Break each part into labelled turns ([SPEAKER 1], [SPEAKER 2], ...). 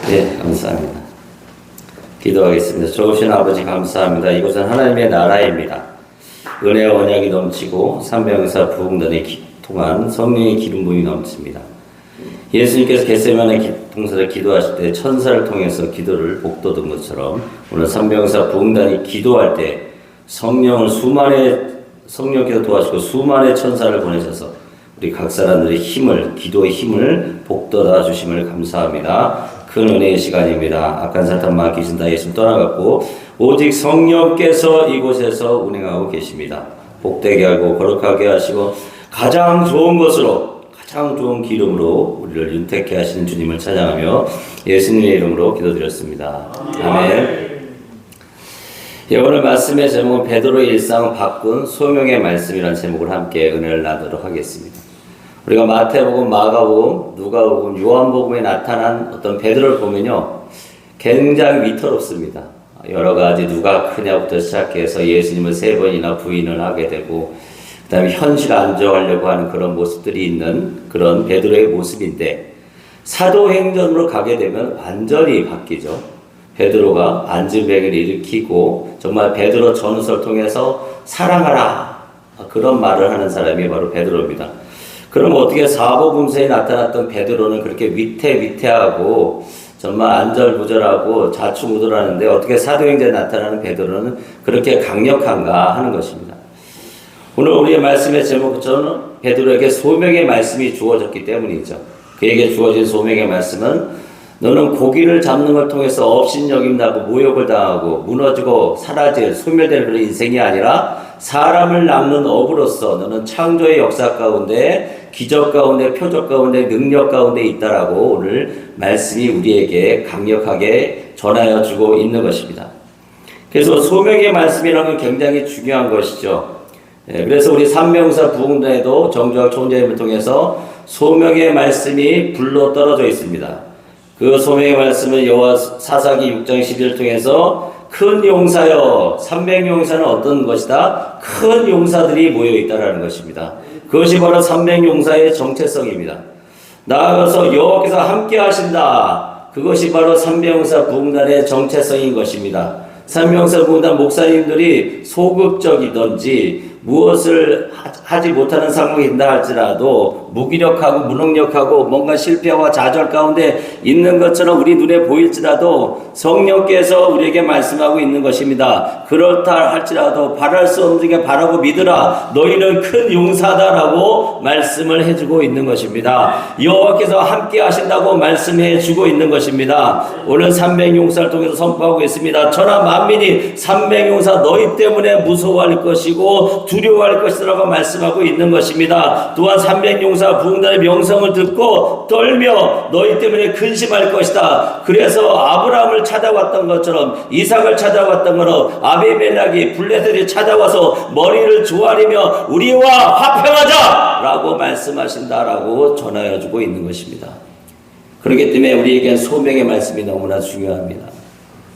[SPEAKER 1] 네, 감사합니다. 기도하겠습니다. 좋으신 아버지 감사합니다. 이곳은 하나님의 나라입니다. 은혜와 언약이 넘치고 삼명사 부흥단에 통한 성령의 기름 부음이 넘칩니다. 예수님께서 겟세마네 동산을 기도하실 때 천사를 통해서 기도를 복돋은 것처럼 오늘 삼명사 부흥단이 기도할 때 성령께서 도와주시고 수많은 천사를 보내셔서 우리 각 사람들의 힘을, 기도의 힘을 복돋아 주심을 감사합니다. 큰 은혜의 시간입니다. 악한 사탄만 귀신 다 예수님 떠나갔고 오직 성령께서 이곳에서 운행하고 계십니다. 복되게 하고 거룩하게 하시고 가장 좋은 것으로, 가장 좋은 기름으로 우리를 윤택케 하시는 주님을 찬양하며 예수님의 이름으로 기도드렸습니다. 아멘. 예, 오늘 말씀의 제목은 베드로의 일상을 바꾼 소명의 말씀이라는 제목을 함께 은혜를 나누도록 하겠습니다. 우리가 마태복음, 마가복음, 누가복음, 요한복음에 나타난 어떤 베드로를 보면요, 굉장히 위태롭습니다. 여러 가지 누가 크냐부터 시작해서 예수님을 3번이나 부인을 하게 되고, 그 다음에 현실 안정하려고 하는 그런 모습들이 있는 그런 베드로의 모습인데, 사도행전으로 가게 되면 완전히 바뀌죠. 베드로가 안진뱅이를 일으키고 정말 베드로 전설을 통해서 사랑하라, 그런 말을 하는 사람이 바로 베드로입니다. 그럼 어떻게 사복음서에 나타났던 베드로는 그렇게 위태하고 정말 안절부절하고 자충우돌하는데 어떻게 사도행전에 나타나는 베드로는 그렇게 강력한가 하는 것입니다. 오늘 우리의 말씀의 제목은 베드로에게 소명의 말씀이 주어졌기 때문이죠. 그에게 주어진 소명의 말씀은 너는 고기를 잡는 걸 통해서 업신여김나고 모욕을 당하고 무너지고 사라질 소멸되는 그런 인생이 아니라 사람을 낚는 어부로서 너는 창조의 역사 가운데 기적 가운데 표적 가운데 능력 가운데 있다라고 오늘 말씀이 우리에게 강력하게 전하여 주고 있는 것입니다. 그래서 소명의 말씀이라는 건 굉장히 중요한 것이죠. 그래서 우리 삼명사 부흥단에도 정조학 총재님을 통해서 소명의 말씀이 불러 떨어져 있습니다. 그 소명의 말씀은 여호와 사사기 6장 11을 통해서 큰 용사여, 삼백용사는 어떤 것이다? 큰 용사들이 모여있다라는 것입니다. 그것이 바로 삼백용사의 정체성입니다. 나아가서 여호와께서 함께 하신다. 그것이 바로 삼백용사 부흥단의 정체성인 것입니다. 삼백용사 부흥단 목사님들이 소극적이든지 무엇을 하지 못하는 상황이 있다 할지라도 무기력하고 무능력하고 뭔가 실패와 좌절 가운데 있는 것처럼 우리 눈에 보일지라도 성령께서 우리에게 말씀하고 있는 것입니다. 그렇다 할지라도 바랄 수 없는 게 바라고 믿으라. 너희는 큰 용사다라고 말씀을 해주고 있는 것입니다. 여호와께서 함께 하신다고 말씀해 주고 있는 것입니다. 오늘 삼백용사를 통해서 선포하고 있습니다. 천하 만민이 삼백용사 너희 때문에 무서워할 것이고 두려워할 것이라고 말씀하고 있는 것입니다. 또한 삼백용사 부흥단의 명성을 듣고 떨며 너희 때문에 근심할 것이다. 그래서 아브라함을 찾아왔던 것처럼 이삭을 찾아왔던 것처럼 아비멜렉이 블레셋이 찾아와서 머리를 조아리며 우리와 화평하자 라고 말씀하신다라고 전하여주고 있는 것입니다. 그렇기 때문에 우리에겐 소명의 말씀이 너무나 중요합니다.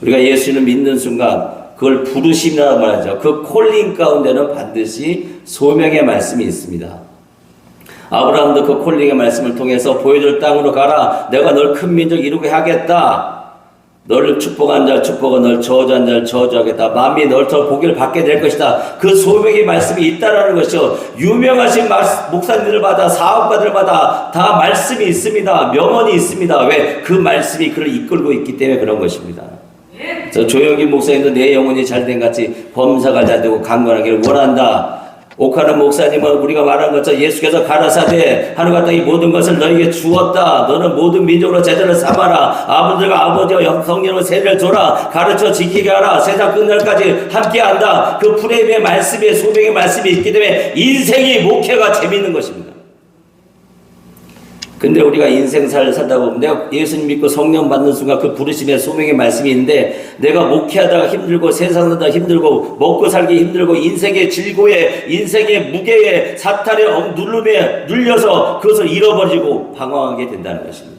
[SPEAKER 1] 우리가 예수를 믿는 순간 그걸 부르심이라고 말하죠. 그 콜링 가운데는 반드시 소명의 말씀이 있습니다. 아브라함도 그 콜링의 말씀을 통해서 보여줄 땅으로 가라. 내가 널 큰 민족 이루게 하겠다. 너를 축복한 자를 축복하고 널 저주한 자를 저주하겠다. 만민이 너를 복을 받게 될 것이다. 그 소명의 말씀이 있다라는 것이죠. 유명하신 목사님들마다 사업가들마다 다 말씀이 있습니다. 명언이 있습니다. 왜? 그 말씀이 그를 이끌고 있기 때문에 그런 것입니다. 저 조영길 목사님도 내 영혼이 잘된 같이 범사가 잘되고 강건하기를 원한다. 오카는 목사님은 우리가 말한 것처럼 예수께서 가라사대 하늘과 땅이 모든 것을 너에게 주었다. 너는 모든 민족으로 제자를 삼아라. 아버지가 아버지와 성령으로 세례를 줘라. 가르쳐 지키게 하라. 세상 끝날까지 함께한다. 그 프레임의 말씀에 소명의 말씀이 있기 때문에 인생이 목회가 재밌는 것입니다. 근데 우리가 인생사를 살다 보면 내가 예수님 믿고 성령 받는 순간 그 부르심에 소명의 말씀이 있는데 내가 목회하다가 힘들고 세상 살다가 힘들고 먹고 살기 힘들고 인생의 질고에 인생의 무게에 사탄의 누름에 눌려서 그것을 잃어버리고 방황하게 된다는 것입니다.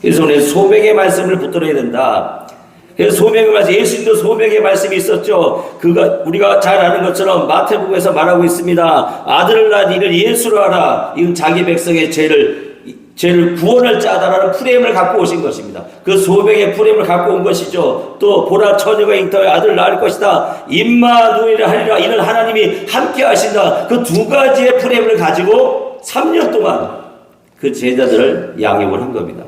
[SPEAKER 1] 그래서 오늘 소명의 말씀을 붙들어야 된다. 그래서 소명의 말씀, 예수님도 소명의 말씀이 있었죠. 우리가 잘 아는 것처럼 마태복음에서 말하고 있습니다. 아들을 낳은 이를 예수로 하라. 이건 자기 백성의 죄를 죄를 구원할 자다라는 프레임을 갖고 오신 것입니다. 그 소명의 프레임을 갖고 온 것이죠. 또 보라 처녀가 잉태하여 아들을 낳을 것이다. 임마누엘이라 하리라. 이는 하나님이 함께 하신다. 그 두 가지의 프레임을 가지고 3년 동안 그 제자들을 양육을 한 겁니다.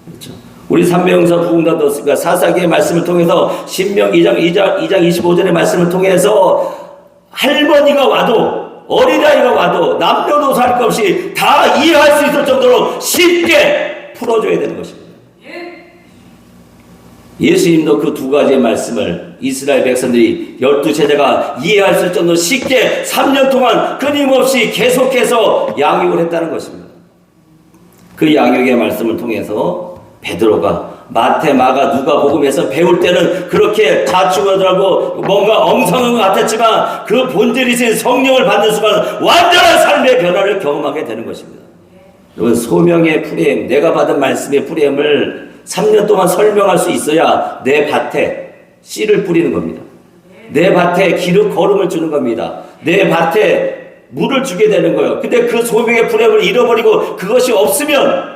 [SPEAKER 1] 그렇죠. 우리 삼명사 부흥단도 그러니까 사사기의 말씀을 통해서 신명 2장 25절의 말씀을 통해서 할머니가 와도 어린아이가 와도 남녀노소 할 것 없이 다 이해할 수 있을 정도로 쉽게 풀어줘야 되는 것입니다. 예수님도 그 두 가지의 말씀을 이스라엘 백성들이 12제자가 이해할 수 있을 정도로 쉽게 3년 동안 끊임없이 계속해서 양육을 했다는 것입니다. 그 양육의 말씀을 통해서 베드로가 마태, 마가, 누가복음에서 배울 때는 그렇게 자충하더라고 뭔가 엉성한 것 같았지만 그 본질이신 성령을 받는 순간 완전한 삶의 변화를 경험하게 되는 것입니다. 여러분, 소명의 프레임, 내가 받은 말씀의 프레임을 3년 동안 설명할 수 있어야 내 밭에 씨를 뿌리는 겁니다. 내 밭에 기름 거름을 주는 겁니다. 내 밭에 물을 주게 되는 거예요. 근데 그 소명의 프레임을 잃어버리고 그것이 없으면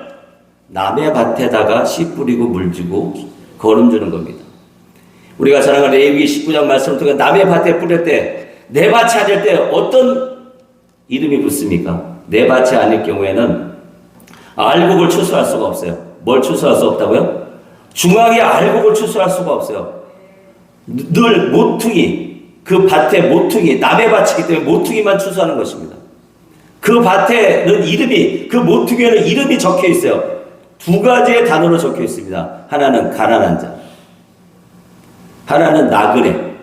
[SPEAKER 1] 남의 밭에다가 씨 뿌리고 물 주고 거름 주는 겁니다. 우리가 잘 아는 레위기 19장 말씀을 통해 남의 밭에 뿌릴 때, 내 밭이 아닐 때 어떤 이름이 붙습니까? 내 밭이 아닐 경우에는 알곡을 추수할 수가 없어요. 뭘 추수할 수 없다고요? 중앙에 알곡을 추수할 수가 없어요. 늘 모퉁이, 그 밭에 모퉁이, 남의 밭이기 때문에 모퉁이만 추수하는 것입니다. 그 밭에는 이름이, 그 모퉁이에는 이름이 적혀 있어요. 두 가지의 단어로 적혀 있습니다. 하나는 가난한 자, 하나는 나그네.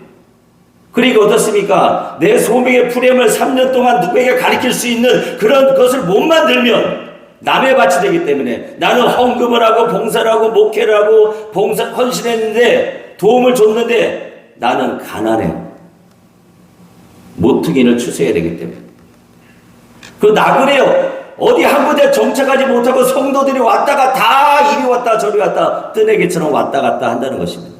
[SPEAKER 1] 그러니까 어떻습니까? 내 소명의 프레임을 3년 동안 누구에게 가르칠 수 있는 그런 것을 못 만들면 남의 밭이 되기 때문에 나는 헌금을 하고 봉사를 하고 목회를 하고 헌신했는데 도움을 줬는데 나는 가난해요. 모퉁이를 추수해야 되기 때문에. 그 나그네요. 어디 한 군데 정착하지 못하고 성도들이 왔다가 다 이리 왔다 저리 왔다 뜨내기처럼 왔다 갔다 한다는 것입니다.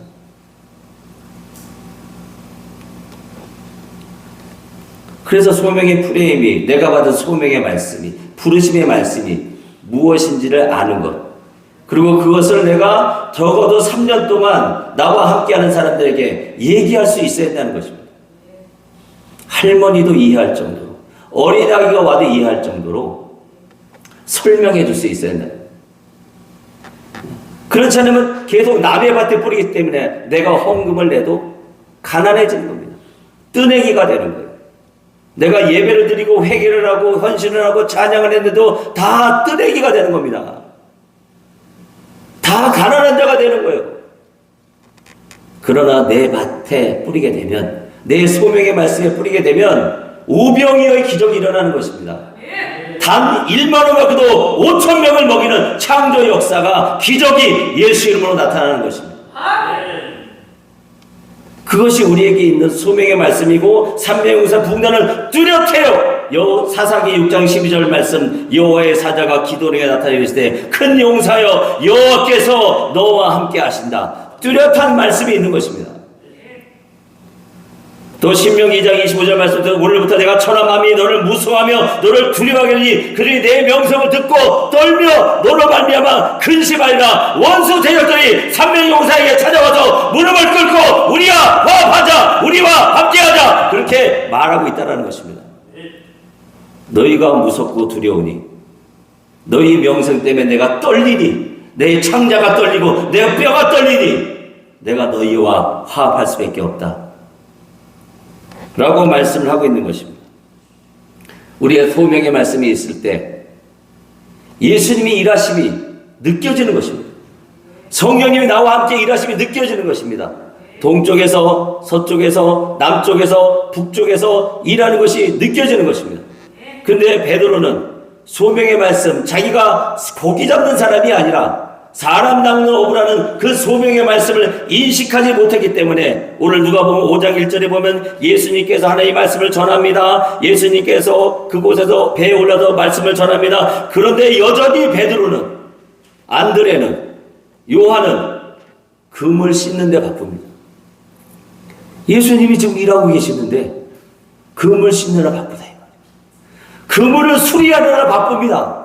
[SPEAKER 1] 그래서 소명의 프레임이, 내가 받은 소명의 말씀이, 부르심의 말씀이 무엇인지를 아는 것, 그리고 그것을 내가 적어도 3년 동안 나와 함께하는 사람들에게 얘기할 수 있어야 한다는 것입니다. 할머니도 이해할 정도로, 어린아이가 와도 이해할 정도로 설명해 줄 수 있어야 한다. 그렇지 않으면 계속 남의 밭에 뿌리기 때문에 내가 헌금을 내도 가난해지는 겁니다. 뜨내기가 되는 거예요. 내가 예배를 드리고 회개를 하고 헌신을 하고 찬양을 했는데도 다 뜨내기가 되는 겁니다. 다 가난한 자가 되는 거예요. 그러나 내 밭에 뿌리게 되면, 내 소명의 말씀에 뿌리게 되면 오병이어의 기적이 일어나는 것입니다. 단 1만 원 갖고도 5천 명을 먹이는 창조 역사가, 기적이 예수 이름으로 나타나는 것입니다. 그것이 우리에게 있는 소명의 말씀이고, 삼명용사 부흥단을 뚜렷해요. 사사기 6장 12절 말씀, 여호와의 사자가 기도원에게 나타나 이르시되 큰 용사여 여호와께서 너와 함께 하신다. 뚜렷한 말씀이 있는 것입니다. 또 신명기 2장 25절 말씀부터 오늘부터 내가 천한 만민이 너를 무서워하며 너를 두려워하게 하리니 그들이 내 명성을 듣고 떨며 너로 말미암아 근심하리라. 원수 대적들이 삼명용사에게 찾아와서 무릎을 꿇고 우리와 화합하자, 우리와 함께하자, 그렇게 말하고 있다는 것입니다. 너희가 무섭고 두려우니, 너희 명성 때문에 내가 떨리니, 내 창자가 떨리고 내 뼈가 떨리니 내가 너희와 화합할 수밖에 없다 라고 말씀을 하고 있는 것입니다. 우리의 소명의 말씀이 있을 때 예수님이 일하심이 느껴지는 것입니다. 성령님이 나와 함께 일하심이 느껴지는 것입니다. 동쪽에서 서쪽에서 남쪽에서 북쪽에서 일하는 것이 느껴지는 것입니다. 근데 베드로는 소명의 말씀, 자기가 고기 잡는 사람이 아니라 사람 낚는 어부라는 그 소명의 말씀을 인식하지 못했기 때문에, 오늘 누가복음 5장 1절에 보면 예수님께서 하나님의 말씀을 전합니다. 예수님께서 그곳에서 배에 올라서 말씀을 전합니다. 그런데 여전히 베드로는, 안드레는, 요한은 금을 씻는 데 바쁩니다. 예수님이 지금 일하고 계시는데 금을 씻느라 바쁘다. 그물을 수리하느라 바쁩니다.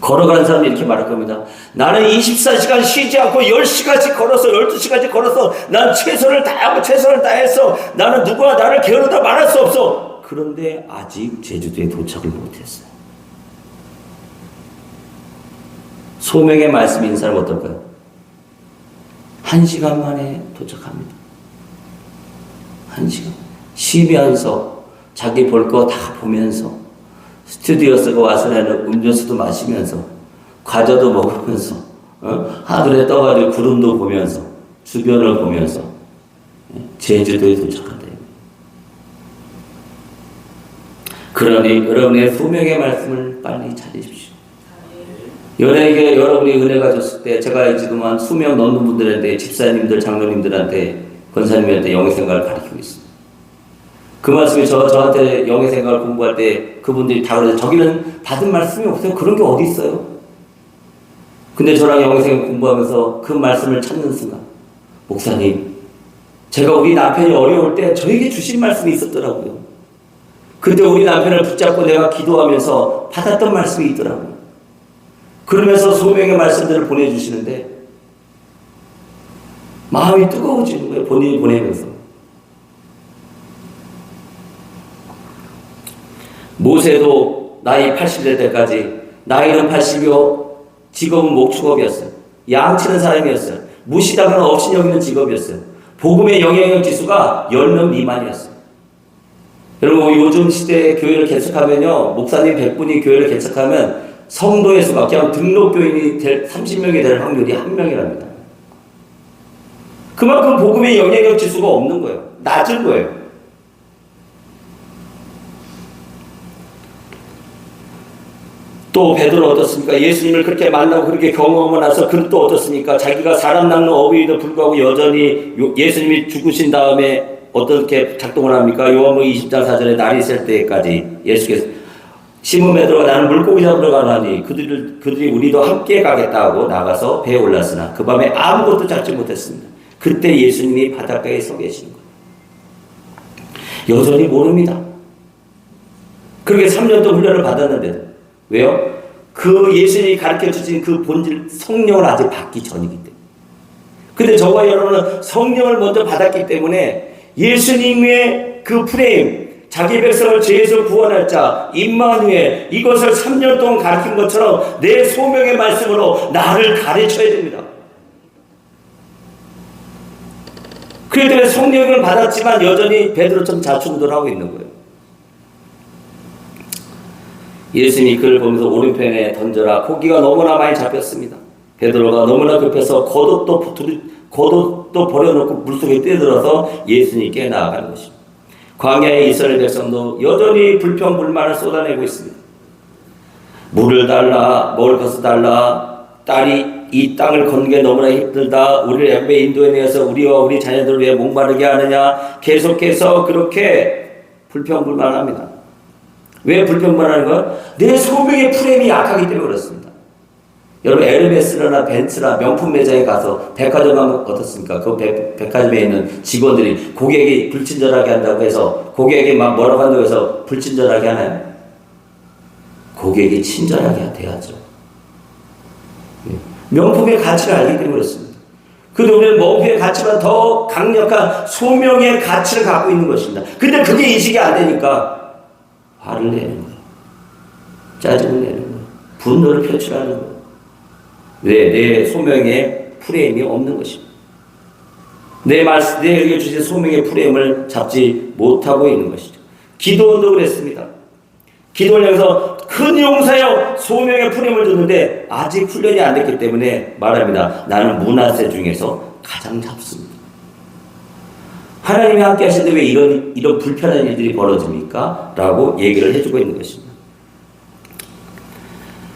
[SPEAKER 1] 걸어가는 사람이 이렇게 말할 겁니다. 나는 24시간 쉬지 않고 10시까지 걸어서 12시까지 걸어서 난 최선을 다하고 최선을 다해서 나는 누가 나를 게으르다 말할 수 없어. 그런데 아직 제주도에 도착을 못했어요. 소명의 말씀인 사람 어떨까요? 1시간 만에 도착합니다. 1시간. 쉬면서 자기 볼 거 다 보면서 스튜디오 쓰고 와서는 음료수도 마시면서 과자도 먹으면서 하늘에 떠가지고 구름도 보면서 주변을 보면서 제주도에 도착한다. 그러니 여러분의 소명의 말씀을 빨리 찾으십시오. 연예계 여러분이 은혜가 줬을 때 제가 지금 한 수명 넘는 분들한테 집사님들 장로님들한테 권사님한테 영의생활을 가르치고 있습니다. 그 말씀이 저한테 영의생활 공부할 때 그분들이 다 그러죠. 저기는 받은 말씀이 없어요. 그런 게 어디 있어요? 근데 저랑 영의생활 공부하면서 그 말씀을 찾는 순간 목사님 제가 우리 남편이 어려울 때 저에게 주신 말씀이 있었더라고요. 근데 우리 남편을 붙잡고 내가 기도하면서 받았던 말씀이 있더라고요. 그러면서 소명의 말씀들을 보내주시는데 마음이 뜨거워지는 거예요. 본인이 보내면서. 모세도 나이 80대 때까지 나이는 80이요 직업은 목축업이었어요. 양치는 사람이었어요. 무시당하는 없이 여기는 직업이었어요. 복음의 영향력 지수가 10명 미만이었어요. 여러분 요즘 시대에 교회를 개척하면요 목사님 100분이 교회를 개척하면 성도의 수가 그냥 등록교인이 30명이 될 확률이 1명이랍니다. 그만큼 복음의 영향력 지수가 없는 거예요. 낮은 거예요. 또 베드로 어떻습니까? 예수님을 그렇게 만나고 그렇게 경험하고 나서 그는 또 어떻습니까? 자기가 사람 낚는 어부에도 불구하고 여전히 예수님이 죽으신 다음에 어떻게 작동을 합니까? 요한복음 20장 4절에 날이 있을 때까지 예수께서 시몬 베드로가 나는 물고기 잡으러 가나니 그들이 우리도 함께 가겠다고 나가서 배에 올랐으나 그 밤에 아무것도 잡지 못했습니다. 그때 예수님이 바닷가에 서 계시는 거예요. 여전히 모릅니다. 그렇게 3년 동안 훈련을 받았는데도 왜요? 그 예수님이 가르쳐 주신 그 본질 성령을 아직 받기 전이기 때문에. 근데 저와 여러분은 성령을 먼저 받았기 때문에 예수님의 그 프레임, 자기 백성을 죄에서 구원할 자 임마누엘 이것을 3년 동안 가르친 것처럼 내 소명의 말씀으로 나를 가르쳐야 됩니다. 그래도 성령을 받았지만 여전히 베드로처럼 자충돌하고 있는 거예요. 예수님이 그를 보면서 오른편에 던져라. 고기가 너무나 많이 잡혔습니다. 베드로가 너무나 급해서 겉옷도 버려놓고 물속에 뛰어들어서 예수님께 나아가는 것입니다. 광야의 이스라엘 백성도 여전히 불평불만을 쏟아내고 있습니다. 물을 달라, 먹을 것을 달라, 딸이 이 땅을 걷는 게 너무나 힘들다. 우리를 왜 인도해내서 우리와 우리 자녀들을 왜 목마르게 하느냐. 계속해서 그렇게 불평불만합니다. 왜 불평불만하는 거야? 내 소명의 프레임이 약하기 때문에 그렇습니다. 여러분 에르메스나 벤츠나 명품 매장에 가서 백화점 가면 어떻습니까? 그 백화점에 있는 직원들이 고객이 불친절하게 한다고 해서 고객에게 막 뭐라고 한다고 해서 불친절하게 하나요? 고객이 친절하게 돼야죠. 명품의 가치를 알기 때문에 그렇습니다. 그런데 우리는 명품의 가치보다 더 강력한 소명의 가치를 갖고 있는 것입니다. 근데 그게 인식이 안 되니까 화를 내는 거예요. 짜증을 내는 거예요. 분노를 표출하는 거예요. 왜? 내 소명의 프레임이 없는 것입니다. 내게 주신 소명의 프레임을 잡지 못하고 있는 것이죠. 기도원도 그랬습니다. 기도를 향해서 큰 용사여 소명의 프레임을 줬는데 아직 훈련이 안 됐기 때문에 말합니다. 나는 므낫세 중에서 가장 잡습니다. 하나님이 함께 하시는데 왜 이런 불편한 일들이 벌어집니까? 라고 얘기를 해주고 있는 것입니다.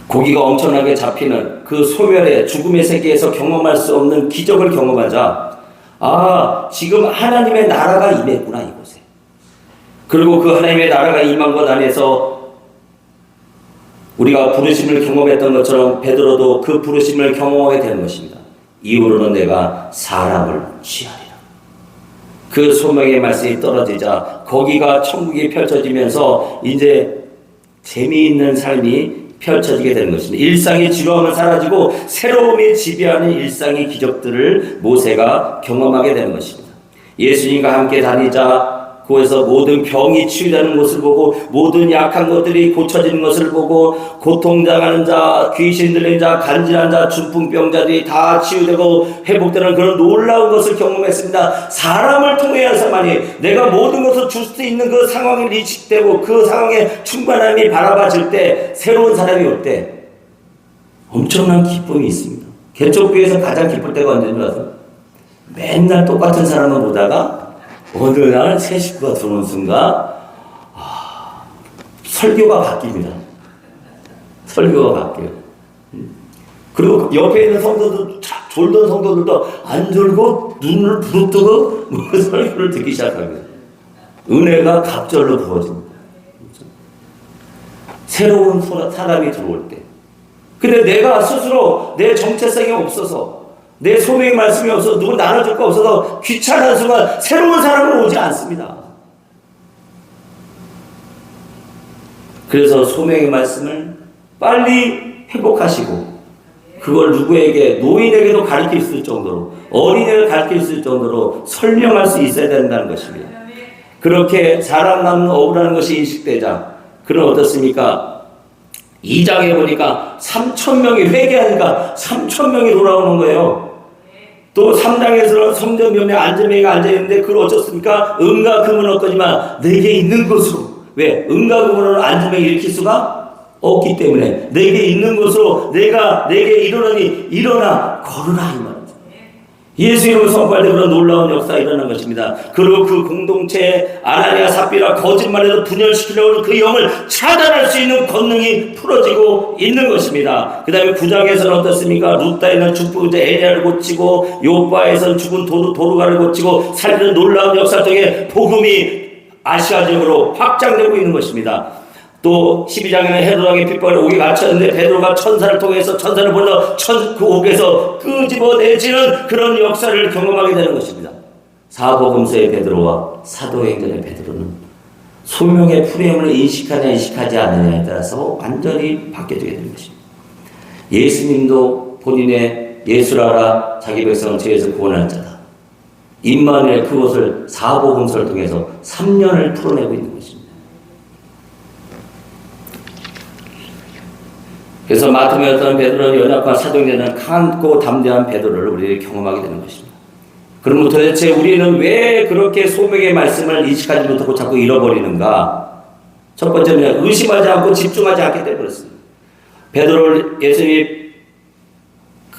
[SPEAKER 1] 고기가 엄청나게 잡히는 그 소멸의 죽음의 세계에서 경험할 수 없는 기적을 경험하자 지금 하나님의 나라가 임했구나 이곳에. 그리고 그 하나님의 나라가 임한 것 안에서 우리가 부르심을 경험했던 것처럼 베드로도 그 부르심을 경험하게 되는 것입니다. 이후로는 내가 사람을 취하리라. 그 소명의 말씀이 떨어지자 거기가 천국이 펼쳐지면서 이제 재미있는 삶이 펼쳐지게 되는 것입니다. 일상의 지루함은 사라지고 새로움이 지배하는 일상의 기적들을 모세가 경험하게 되는 것입니다. 예수님과 함께 다니자 그곳에서 모든 병이 치유되는 것을 보고 모든 약한 것들이 고쳐지는 것을 보고 고통당하는 자, 귀신 들린 자, 간질한 자, 중풍병자들이 다 치유되고 회복되는 그런 놀라운 것을 경험했습니다. 사람을 통해서만이 내가 모든 것을 줄 수 있는 그 상황이 인식되고 그 상황에 충만함이 바라봐질 때 새로운 사람이 올 때 엄청난 기쁨이 있습니다. 개척교회에서 가장 기쁠 때가 언제인지 아세요? 맨날 똑같은 사람을 보다가 어느 날 새 식구가 들어오는 순간 설교가 바뀝니다. 설교가 바뀌어요. 그리고 옆에 있는 성도들, 졸던 성도들도 안 졸고 눈을 부릅뜨고 설교를 듣기 시작합니다. 은혜가 갑절로 부어집니다. 새로운 사람이 들어올 때. 근데 내가 스스로 내 정체성이 없어서 내 소명의 말씀이 없어서 누구 나눠줄 거 없어서 귀찮은 순간 새로운 사람은 오지 않습니다. 그래서 소명의 말씀을 빨리 회복하시고 그걸 누구에게 노인에게도 가르칠 수 있을 정도로 어린이를 가르칠 수 있을 정도로 설명할 수 있어야 된다는 것입니다. 그렇게 사람 남는 억울한 것이 인식되자 그럼 어떻습니까? 2장에 보니까 3,000명이 회개하니까 3,000명이 돌아오는 거예요. 또 3장에서는 성전면에 안전뱅이가 앉아있는데 그걸 어쩌습니까? 은과 금은 없거니와 내게 있는 것으로. 왜? 은과 금으로는 안전뱅이 일으킬 수가 없기 때문에 내게 있는 것으로 내게 이르노니 일어나 걸으라 이 말입니다. 예수 이름을 선포할 때 그런 놀라운 역사가 일어난 것입니다. 그리고 그 공동체에 아나니아 삽비라 거짓말에서 분열시키려고 하는 그 영을 차단할 수 있는 권능이 풀어지고 있는 것입니다. 그 다음에 9장에서는 어떻습니까? 루다에는 중풍자 에냐를 고치고 요바에서는 죽은 도르가를 고치고 살리는 놀라운 역사 통해 복음이 아시아 지역으로 확장되고 있는 것입니다. 또 12장에는 헤로당의 핍박을 옥에 갇혔는데 베드로가 천사를 통해서 천사를 불러 그 옥에서 끄집어내지는 그런 역사를 경험하게 되는 것입니다. 사복음서의 베드로와 사도행전의 베드로는 소명의 프레임을 인식하냐 인식하지 않느냐에 따라서 완전히 바뀌어지게 되는 것입니다. 예수님도 본인의 예수라라 자기 백성을 죄에서 구원하는 자다. 임마누엘 그것을 사복음서를 통해서 3년을 풀어내고 있는 것입니다. 그래서 마태복음에서는 베드로는 연약한 사도행전은 강고 담대한 베드로를 우리를 경험하게 되는 것입니다. 그러면 도대체 우리는 왜 그렇게 소명의 말씀을 인식하지 못하고 자꾸 잃어버리는가? 첫 번째는 의심하지 않고 집중하지 않기 때문에 그렇습니다. 베드로를 예수님이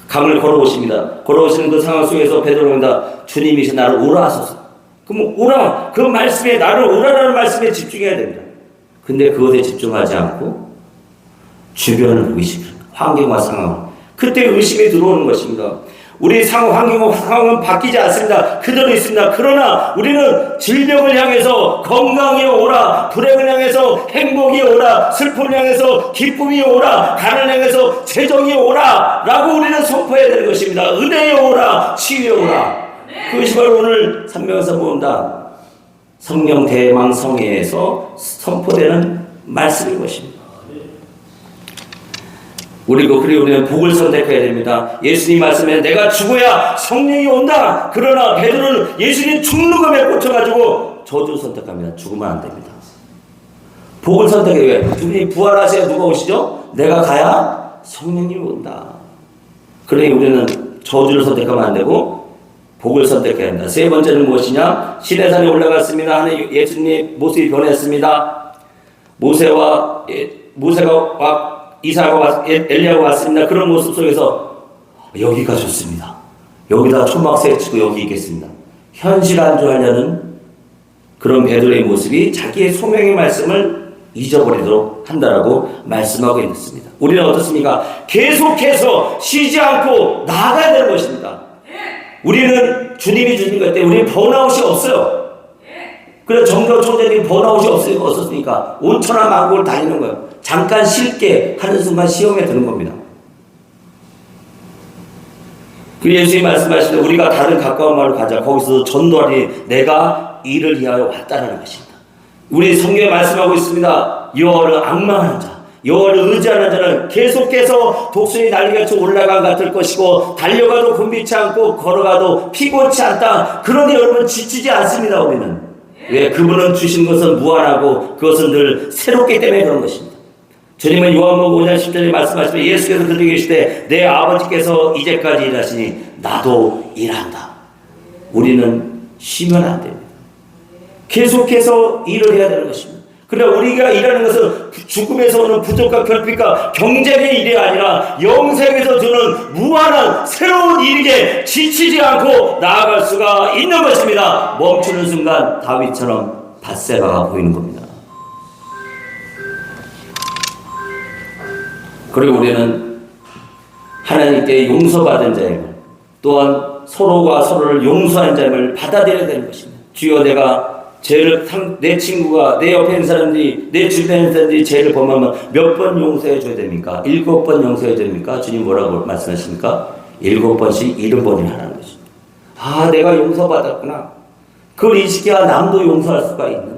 [SPEAKER 1] 강을 걸어오십니다. 걸어오시는 그 상황 속에서 베드로가 주님이시 나를 오라 하소서. 그럼 오라, 그 말씀에 나를 오라라는 말씀에 집중해야 됩니다. 근데 그것에 집중하지 않고 주변을 의식합니다. 환경과 상황. 그때 의심이 들어오는 것입니다. 우리 환경과 상황은 바뀌지 않습니다. 그대로 있습니다. 그러나 우리는 질병을 향해서 건강이 오라, 불행을 향해서 행복이 오라, 슬픔을 향해서 기쁨이 오라, 가난을 향해서 재정이 오라 라고 우리는 선포해야 되는 것입니다. 은혜에 오라, 치유에 오라. 그것이 바로 오늘 산명에서 본다 성령 대망성회에서 선포되는 말씀인 것입니다. 그리고 우리는 복을 선택해야 됩니다. 예수님 말씀에 내가 죽어야 성령이 온다. 그러나 베드로는 예수님 죽는 것에 꽂혀가지고 저주를 선택합니다. 죽으면 안 됩니다. 복을 선택해야 돼요. 주님 부활하세요. 누가 오시죠? 내가 가야 성령이 온다. 그러니 우리는 저주를 선택하면 안 되고 복을 선택해야 한다. 세 번째는 무엇이냐? 시내산에 올라갔습니다. 하나님 예수님 모습이 변했습니다. 모세가 이사가 엘리야가 왔습니다. 그런 모습 속에서 여기가 좋습니다. 여기다 초막새 치고 여기 있겠습니다. 현실 안주하려는 그런 베드로의 모습이 자기의 소명의 말씀을 잊어버리도록 한다라고 말씀하고 있습니다. 우리는 어떻습니까? 계속해서 쉬지 않고 나아가야 되는 것입니다. 우리는 주님이 주신 것 때문에 우리는 번아웃이 없어요. 그래서 정교 총재님 번아웃이 없었으니까 온천한 만국을 다니는 거예요. 잠깐 쉴게 하는 순간 시험에 드는 겁니다. 그 예수님이 말씀하시되 우리가 다른 가까운 마을로 가자. 거기서 전도하니 내가 이를 위하여 왔다는 것입니다. 우리 성경에 말씀하고 있습니다. 여호와를 앙망하는 자, 여호와를 의지하는 자는 계속해서 독수리 날개같이 올라간 같을 것이고 달려가도 곤비치 않고 걸어가도 피곤치 않다. 그런데 여러분 지치지 않습니다. 우리는 왜? 그분은 주신 것은 무한하고 그것은 늘 새롭기 때문에 그런 것입니다. 주님은 요한복음 5장 10절에 말씀하시면 예수께서 그들에게 계시되 내 아버지께서 이제까지 일하시니 나도 일한다. 우리는 쉬면 안 됩니다. 계속해서 일을 해야 되는 것입니다. 그러나 우리가 일하는 것은 죽음에서 오는 부족과 결핍과 경쟁의 일이 아니라 영생에서 주는 무한한 새로운 일에 지치지 않고 나아갈 수가 있는 것입니다. 멈추는 순간 다윗처럼 밧세바가 보이는 겁니다. 그리고 우리는 하나님께 용서받은 자임을, 또한 서로가 서로를 용서하는 자임을 받아들여야 되는 것입니다. 주여, 내가 죄를, 내 친구가, 내 옆에 있는 사람들이, 내 주변에 있는 사람들이 죄를 범하면 몇 번 용서해 줘야 됩니까? 7번 용서해 줘야 됩니까? 주님 뭐라고 말씀하십니까? 7번씩 70번을 하라는 것입니다. 아, 내가 용서받았구나. 그걸 인식해야 남도 용서할 수가 있는 거예요.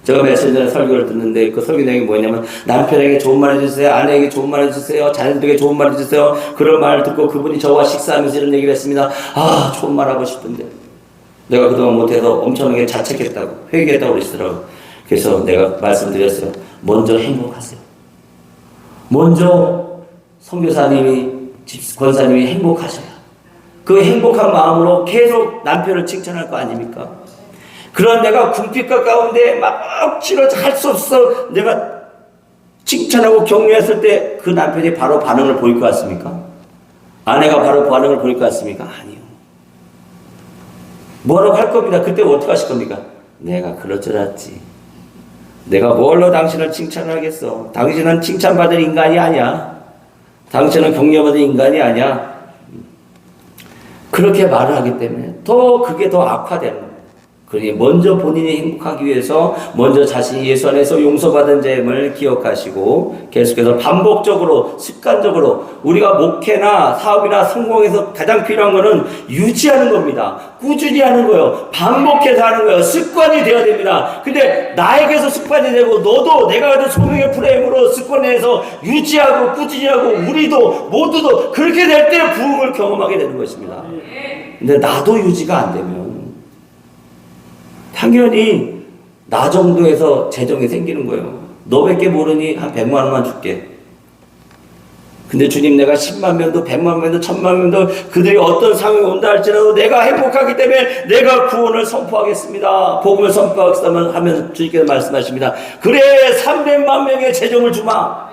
[SPEAKER 1] 제가 며칠 전에 설교를 듣는데 그 설교 내용이 뭐냐면, 남편에게 좋은 말 해주세요, 아내에게 좋은 말 해주세요, 자녀들에게 좋은 말 해주세요. 그런 말을 듣고 그분이 저와 식사하면서 이런 얘기를 했습니다. 아, 좋은 말 하고 싶은데 내가 그동안 못해서 엄청나게 자책했다고, 회개했다고 그러시더라고요. 그래서 내가 말씀드렸어요. 먼저 행복하세요. 먼저 선교사님이, 권사님이 행복하셔야, 그 행복한 마음으로 계속 남편을 칭찬할 거 아닙니까? 그런 내가 궁핍과 가운데 막 치러져 할 수 없어 내가 칭찬하고 격려했을 때 그 남편이 바로 반응을 보일 것 같습니까? 아내가 바로 반응을 보일 것 같습니까? 아니요. 뭐라고 할 겁니다. 그때 어떻게 하실 겁니까? 내가 그럴 줄 알았지. 내가 뭘로 당신을 칭찬하겠어. 당신은 칭찬받을 인간이 아니야. 당신은 격려받을 인간이 아니야. 그렇게 말을 하기 때문에 더 그게 더 악화되는 거예요. 그러니 먼저 본인이 행복하기 위해서 먼저 자신이 예수 안에서 용서받은 죄임을 기억하시고 계속해서 반복적으로 습관적으로, 우리가 목회나 사업이나 성공에서 가장 필요한 것은 유지하는 겁니다. 꾸준히 하는 거예요. 반복해서 하는 거예요. 습관이 되어야 됩니다. 근데 나에게서 습관이 되고 너도 내가 가진 소명의 프레임으로 습관해서 유지하고 꾸준히 하고 우리도 모두도 그렇게 될 때 부흥을 경험하게 되는 것입니다. 근데 나도 유지가 안 되면 당연히 나 정도에서 재정이 생기는 거예요. 너밖에 모르니 한 100만 원만 줄게. 근데 주님, 내가 10만 명도 100만 명도 1000만 명도 그들이 어떤 상황이 온다 할지라도 내가 행복하기 때문에 내가 구원을 선포하겠습니다. 복음을 선포하겠다면 하면서 주님께서 말씀하십니다. 그래, 300만 명의 재정을 주마.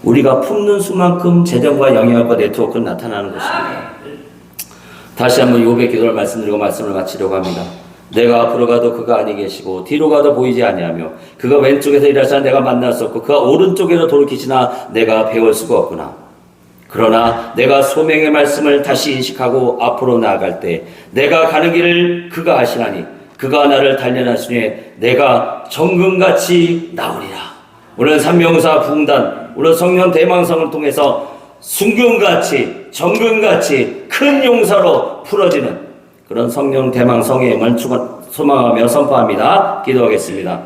[SPEAKER 1] 우리가 품는 수만큼 재정과 영향과 네트워크는 나타나는 것입니다. 다시 한번 요배 기도를 말씀드리고 말씀을 마치려고 합니다. 내가 앞으로 가도 그가 아니 계시고 뒤로 가도 보이지 아니하며 그가 왼쪽에서 일하시나 내가 만날 수 없고 그가 오른쪽에서 돌이키시나 내가 배울 수가 없구나. 그러나 내가 소명의 말씀을 다시 인식하고 앞으로 나아갈 때 내가 가는 길을 그가 하시나니 그가 나를 단련하시니 내가 정금같이 나오리라. 오늘 삼명사 부흥단, 오늘 성령 대망성을 통해서 순금같이 정금같이 큰 용사로 풀어지는 그런 성령 대망성의 힘을 소망하며 선포합니다. 기도하겠습니다.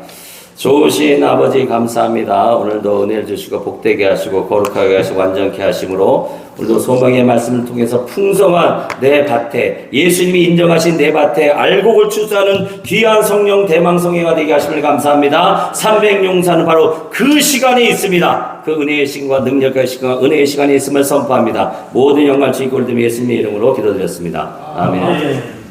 [SPEAKER 1] 좋으신 아버지 감사합니다. 오늘도 은혜를 주시고 복되게 하시고 거룩하게 하시고 완전케 하심으로 오늘도 소망의 말씀을 통해서 풍성한 내 밭에, 예수님이 인정하신 내 밭에 알곡을 추수하는 귀한 성령 대망성회가 되게 하심을 감사합니다. 300용사는 바로 그 시간이 있습니다. 그 은혜의 시간과 능력의 시간과 은혜의 시간이 있음을 선포합니다. 모든 영광 주님께 올리며 예수님의 이름으로 기도드렸습니다. 아멘.